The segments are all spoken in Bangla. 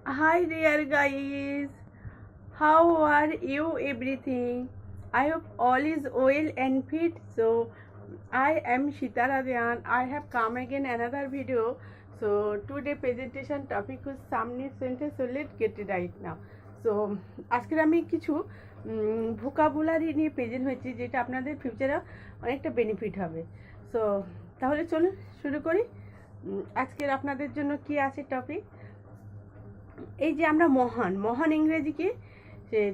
Hi there guys, how are you everything? I hope all is well and fit. So I am Shitara Ryan. I have come again another video. So today presentation topic is Samni sentence. So let's get it right now. So আজকে আমি কিছু ভোকাবুলারি নিয়ে প্রেজেন্ট হয়েছি যেটা আপনাদের ফিউচারে অনেকটা বেনিফিট হবে। সো তাহলে চলুন শুরু করি। আজকের আপনাদের জন্য কি আছে টপিক, এই যে আমরা মহান মহান ইংরেজি কি,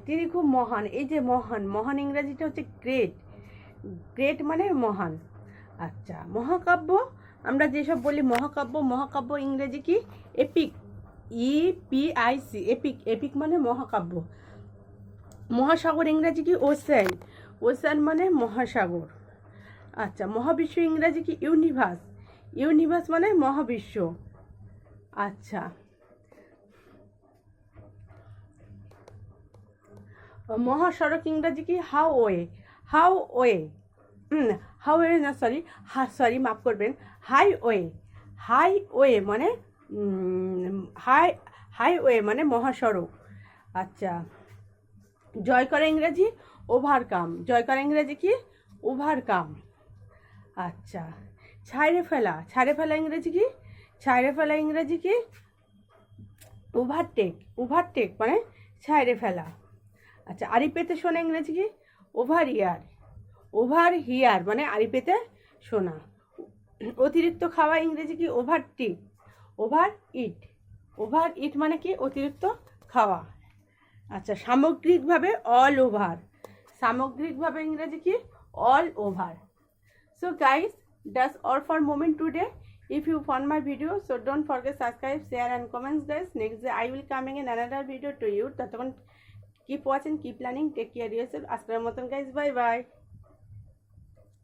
তিনি খুব মহান। এই যে মহান মহান ইংরেজিটা হচ্ছে গ্রেট। গ্রেট মানে মহান। আচ্ছা, মহাকাব্য আমরা যেসব বলি মহাকাব্য, মহাকাব্য ইংরেজি কি? Epic, EPIC, epic. এপিক মানে মহাকাব্য। মহাসাগর ইংরেজি কি? ওশেন। ওশেন মানে মহাসাগর। আচ্ছা, মহাবিশ্ব ইংরেজি কি? ইউনিভার্স। ইউনিভার্স মানে মহাবিশ্ব। আচ্ছা, মহাসড়ক ইংরাজি কি? হাওয়ে। হাওয়ে, হাওয়ে না, সরি মাফ করবেন, হাইওয়ে। হাইওয়ে মানে হাইওয়ে মানে মহাসড়ক। আচ্ছা, জয় করা ইংরেজি ওভারকাম। জয় করা ইংরেজি কি? ওভারকাম। আচ্ছা, ছাইড়ে ফেলা। ছাইড়ে ফেলা ইংরেজি কি? ছাইড়ে ফেলা ইংরেজি কি? ওভারটেক। ওভারটেক মানে ছাইড়ে ফেলা। আচ্ছা, আড়ি পেতে শোনা ইংরেজি কি? Over year. ওভার হিয়ার মানে আড়ি পেতে শোনা। অতিরিক্ত খাওয়া ইংরেজি কি? Overtake. Over it. Over it মানে কি? অতিরিক্ত খাওয়া। আচ্ছা, সামগ্রিকভাবে অল ওভার। সামগ্রিকভাবে ইংরেজি কি? All over. So guys, that's all for moment today. If you found my video, so don't forget subscribe, share and comments guys. Next day I will coming in another video to you. ততক্ষণ keep watching, keep learning, take care of yourself. আজকের মতন guys, bye bye.